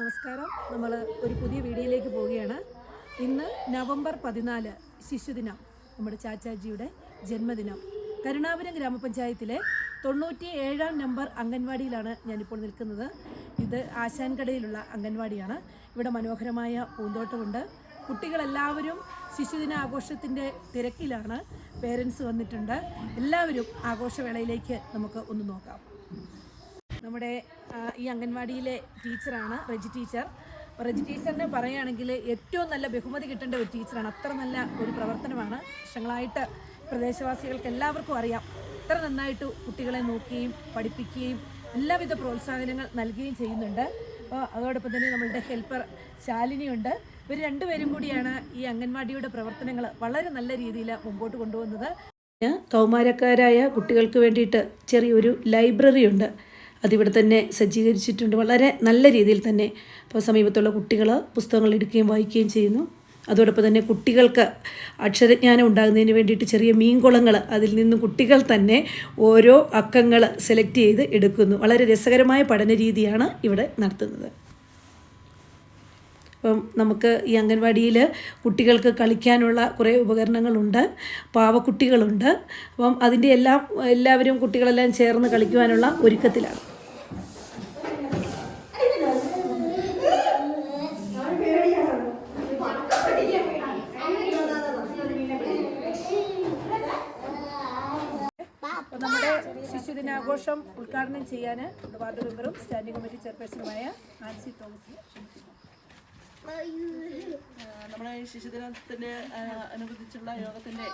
നമസ്കാരം. നമ്മൾ ഒരു പുതിയ വീഡിയോയിലേക്ക് പോവുകയാണ്. ഇന്ന് നവംബർ 14 ശിശുദിനം, നമ്മുടെ ചാച്ചാജിയുടെ ജന്മദിനം. കരുണാപുരം ഗ്രാമപഞ്ചായത്തിലെ 97-ാം നമ്പർ അംഗൻവാടിയിലാണ് ഞാനിപ്പോൾ നിൽക്കുന്നത്. ഇത് ആശാൻകടയിലുള്ള അംഗൻവാടിയാണ്. ഇവിടെ മനോഹരമായ പൂന്തോട്ടമുണ്ട്. കുട്ടികളെല്ലാവരും ശിശുദിന ആഘോഷത്തിൻ്റെ തിരക്കിലാണ്. പേരൻസ് വന്നിട്ടുണ്ട്. എല്ലാവരും ആഘോഷവേളയിലേക്ക് നമുക്ക് ഒന്ന് നോക്കാം. നമ്മുടെ ഈ അംഗൻവാടിയിലെ ടീച്ചറാണ് റെജി ടീച്ചർ. റെജി ടീച്ചറിനെ പറയുകയാണെങ്കിൽ ഏറ്റവും നല്ല ബഹുമതി കിട്ടേണ്ട ഒരു ടീച്ചറാണ്. അത്ര നല്ല ഒരു പ്രവർത്തനമാണ്. വർഷങ്ങളായിട്ട് പ്രദേശവാസികൾക്ക് എല്ലാവർക്കും അറിയാം. അത്ര നന്നായിട്ട് കുട്ടികളെ നോക്കുകയും പഠിപ്പിക്കുകയും എല്ലാവിധ പ്രോത്സാഹനങ്ങൾ നൽകുകയും ചെയ്യുന്നുണ്ട്. അപ്പോൾ അതോടൊപ്പം തന്നെ നമ്മളുടെ ഹെൽപ്പർ ശാലിനിയുണ്ട്. ഇവർ രണ്ടുപേരും കൂടിയാണ് ഈ അംഗൻവാടിയുടെ പ്രവർത്തനങ്ങൾ വളരെ നല്ല രീതിയിൽ മുമ്പോട്ട് കൊണ്ടുപോകുന്നത്. കൗമാരക്കാരായ കുട്ടികൾക്ക് വേണ്ടിയിട്ട് ചെറിയൊരു ലൈബ്രറി ഉണ്ട്. അതിവിടെ തന്നെ സജ്ജീകരിച്ചിട്ടുണ്ട്, വളരെ നല്ല രീതിയിൽ തന്നെ. അപ്പോൾ സമീപത്തുള്ള കുട്ടികൾ പുസ്തകങ്ങൾ എടുക്കുകയും വായിക്കുകയും ചെയ്യുന്നു. അതോടൊപ്പം തന്നെ കുട്ടികൾക്ക് അക്ഷരജ്ഞാനം ഉണ്ടാകുന്നതിന് വേണ്ടിയിട്ട് ചെറിയ മീൻകുളങ്ങൾ, അതിൽ നിന്ന് കുട്ടികൾ തന്നെ ഓരോ അക്കങ്ങൾ സെലക്ട് ചെയ്ത് എടുക്കുന്നു. വളരെ രസകരമായ പഠന രീതിയാണ് ഇവിടെ നടത്തുന്നത്. അപ്പം നമുക്ക് ഈ അംഗൻവാടിയിൽ കുട്ടികൾക്ക് കളിക്കാനുള്ള കുറേ ഉപകരണങ്ങളുണ്ട്. പാവക്കുട്ടികളുണ്ട്. അപ്പം അതിൻ്റെ എല്ലാവരും കുട്ടികളെല്ലാം ചേർന്ന് കളിക്കുവാനുള്ള ഒരുക്കത്തിലാണ്. നമ്മുടെ ശിശുദിനാഘോഷം ഉദ്ഘാടനം ചെയ്യാൻ വാർഡ് മെമ്പറും സ്റ്റാൻഡിംഗ് കമ്മിറ്റി ചെയർപേഴ്സണുമായ ആൻസി തോമസിനെ ക്ഷണിക്കുന്നു. നമ്മുടെ ശിശുദിനത്തിൻ്റെ അനുബന്ധിച്ചുള്ള യോഗത്തിൻ്റെ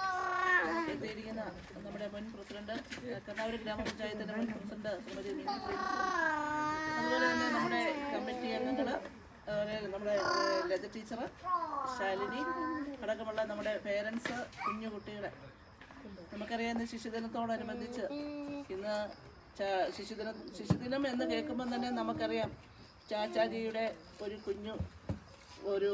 എത്തിയിരിക്കുന്ന നമ്മുടെ മുൻ പ്രസിഡന്റ്, കരുണാപുരം ഗ്രാമപഞ്ചായത്തിൻ്റെ മുൻ പ്രസിഡന്റ് ശ്രീമതി മിനി പ്രിൻസ്, അതുപോലെ തന്നെ നമ്മുടെ കമ്മിറ്റി അംഗങ്ങൾ, അതുപോലെ നമ്മുടെ ലത ടീച്ചർ, ശാലിനി അടക്കമുള്ള നമ്മുടെ പേരൻസ്, കുഞ്ഞു കുട്ടികളെ, നമുക്കറിയാം ഇന്ന് ശിശുദിനത്തോടനുബന്ധിച്ച് ഇന്ന് ശിശുദിനം എന്ന് കേൾക്കുമ്പോൾ തന്നെ നമുക്കറിയാം ചാച്ചാജിയുടെ ഒരു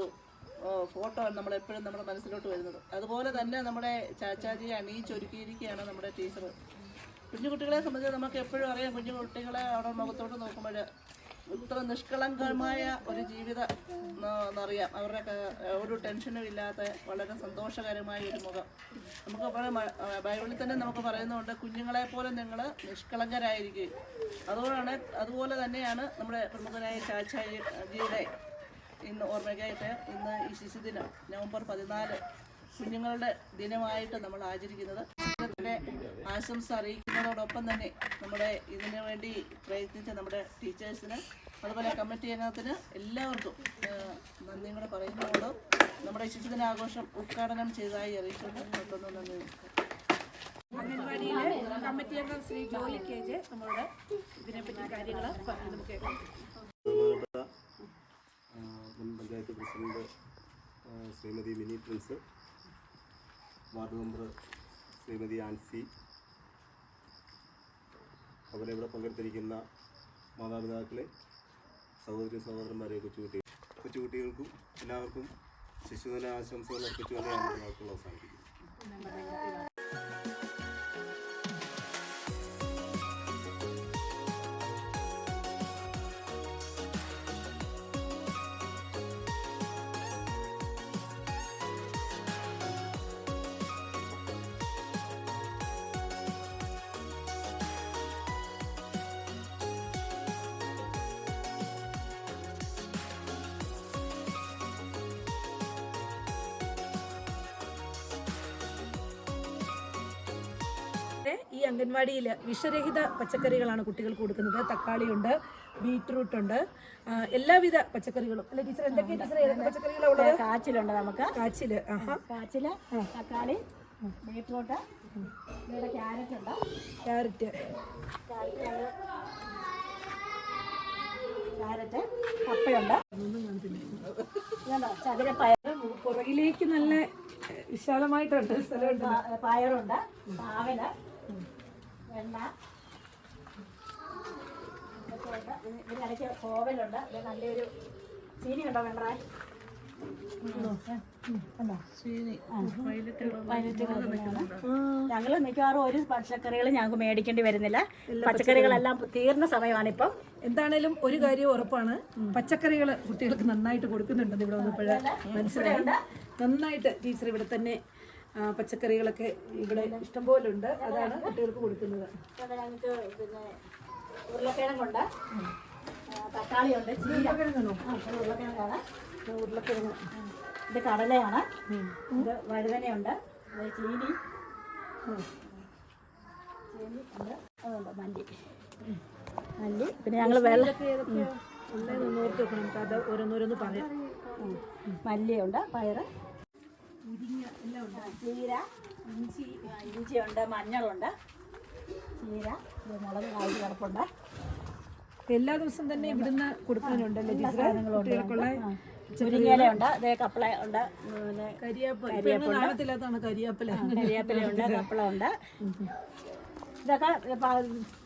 ഫോട്ടോ ആണ് നമ്മളെപ്പോഴും നമ്മുടെ മനസ്സിലോട്ട് വരുന്നത്. അതുപോലെ തന്നെ നമ്മുടെ ചാച്ചാജിയെ അണിയിച്ചൊരുക്കിയിരിക്കുകയാണ് നമ്മുടെ ടീച്ചർ. കുഞ്ഞുകുട്ടികളെ സംബന്ധിച്ച് നമുക്ക് എപ്പോഴും അറിയാം, കുഞ്ഞുകുട്ടികളെ അവിടെ മുഖത്തോട്ട് നോക്കുമ്പോൾ ഇത്ര നിഷ്കളങ്കമായ ഒരു ജീവിതം എന്നറിയാം. അവരുടെ ഒരു ടെൻഷനും ഇല്ലാത്ത വളരെ സന്തോഷകരമായ ഒരു മുഖം. നമുക്ക് ബൈബിളിൽ തന്നെ നമുക്ക് പറയുന്നുണ്ട്, കുഞ്ഞുങ്ങളെ പോലെ നിങ്ങൾ നിഷ്കളങ്കരായിരിക്കും. അതുപോലെ തന്നെയാണ് നമ്മുടെ പ്രമുഖനായ ചാച്ചാജിയുടെ ഇന്ന് ഓർമ്മയ്ക്കായിട്ട് ഇന്ന് ഈ ശിശുദിനം നവംബർ 14 കുഞ്ഞുങ്ങളുടെ ദിനമായിട്ട് നമ്മൾ ആചരിക്കുന്നത്. ഇതിനെ ആശംസ അറിയിക്കുന്നതോടൊപ്പം തന്നെ നമ്മുടെ ഇതിനു വേണ്ടി പ്രയത്നിച്ച നമ്മുടെ ടീച്ചേഴ്സിന്, അതുപോലെ കമ്മിറ്റി അംഗത്തിന് എല്ലാവർക്കും നന്ദിയും കൂടെ പറയുന്നതോട് നമ്മുടെ ശിശുദിനാഘോഷം ഉദ്ഘാടനം ചെയ്തതായി അറിയിച്ചുകൊണ്ട് മറ്റൊന്നും നന്ദി. അംഗൻവാടിയിലെ കമ്മിറ്റി അംഗം ശ്രീ ജോയി KJ നമ്മളോട് ഇതിനെപ്പറ്റി കാര്യങ്ങൾ പറഞ്ഞു. നമുക്ക് മുൻ panchayat president Shrimati mini Prince, ward member Shrimati Ancy, അതുപോലെ ഇവിടെ പങ്കെടുത്തിരിക്കുന്ന മാതാപിതാക്കളെ, സഹോദരി സഹോദരന്മാരെ, കൊച്ചുകുട്ടികൾക്കും എല്ലാവർക്കും ശിശുദിന ആശംസകൾ അർപ്പിച്ചുകൊണ്ട് നമ്മുടെ വാക്കുകൾ അവസാനിപ്പിക്കും. ഈ അംഗൻവാടിയിൽ വിഷരഹിത പച്ചക്കറികളാണ് കുട്ടികൾക്ക് കൊടുക്കുന്നത്. തക്കാളിയുണ്ട്, ബീറ്റ്റൂട്ടുണ്ട്, എല്ലാവിധ പച്ചക്കറികളും. അല്ലെ ടീച്ചർ, എന്തൊക്കെയാണ് ടീച്ചർ, ഏതൊക്കെ പച്ചക്കറികളാണ് ഉള്ളത്? കാച്ചിലുണ്ട്, നമുക്ക് കാച്ചില്, തക്കാളി, ബീറ്റ്റൂട്ട്, ഇവിടെ ക്യാരറ്റ് ഉണ്ട്, കപ്പയുണ്ട്, ചതുരപ്പയർ, പുറകിലേക്ക് നല്ല വിശാലമായിട്ടുണ്ട് സ്ഥലമുണ്ട്, പയറുണ്ട്, പാവല്, വെണ്ട, ഇതിനിടയ്ക്ക് കോവലുണ്ട്. ഇത് നല്ലൊരു ചീനി ഉണ്ടോ വെണ്ടേ? ഞങ്ങൾ മിക്കവാറും ഒരു പച്ചക്കറികൾ ഞങ്ങൾക്ക് മേടിക്കേണ്ടി വരുന്നില്ല. പച്ചക്കറികളെല്ലാം തീർന്ന സമയമാണിപ്പം. എന്താണേലും ഒരു കാര്യം ഉറപ്പാണ്, പച്ചക്കറികൾ കുട്ടികൾക്ക് നന്നായിട്ട് കൊടുക്കുന്നുണ്ടെന്ന് ഇവിടെ വന്നപ്പോഴേ മനസ്സിലായി. നന്നായിട്ട് ടീച്ചർ ഇവിടെ തന്നെ പച്ചക്കറികളൊക്കെ ഇവിടെ ഇഷ്ടംപോലെ ഉണ്ട്, അതാണ് കുട്ടികൾക്ക് കൊടുക്കുന്നത്. ഞങ്ങൾക്ക് പിന്നെ ഉരുളക്കിഴങ്ങുണ്ട്, തക്കാളിയുണ്ട്, ഉരുളക്കിഴങ്ങാണോ? ഉരുളക്കിഴങ്ങാണ്, ഉരുളക്കിഴങ്ങ്. ഇത് കടലയാണ്, ഇത് വഴുതനയുണ്ട്, ഇത് ചീനി ഉണ്ട്, അതുണ്ട് മല്ലി. പിന്നെ ഞങ്ങൾ വെള്ളം ഓർത്ത് വെക്കണം, നമുക്ക് അത് ഓരോന്നോരോന്ന് പറയാം. മല്ലിയുണ്ട്, പയറ്, മുരിങ്ങ എല്ലാം ഉണ്ട്. ചീര, ഇഞ്ചിയുണ്ട്, മഞ്ഞളുണ്ട്, ചീര, മുളക് കായ്ച്ച് കിടപ്പുണ്ട്. എല്ലാ ദിവസം തന്നെ ഇവിടുന്ന് കൊടുക്കാനുണ്ടല്ലോ കുട്ടികൾക്കുള്ള മുരിങ്ങയിലുണ്ട്, അതേ കപ്പള ഉണ്ട്, പിന്നെ കാണത്തില്ലാത്തതാണ് കരിയാപ്പില. കരിവേപ്പിലയുണ്ട്, കപ്പള ഉണ്ട്. ഇതൊക്കെ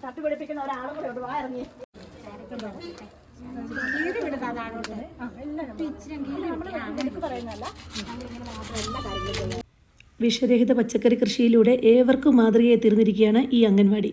തട്ടുപിടിപ്പിക്കുന്ന ഒരാളും കൂടെ ഉണ്ട്. വാ ഇറങ്ങി പറയുന്നല്ല, എല്ലാ കാര്യങ്ങളും. വിഷരഹിത പച്ചക്കറി കൃഷിയിലൂടെ ഏവർക്കും മാതൃകയായി തീർന്നിരിക്കുകയാണ് ഈ അംഗൻവാടി.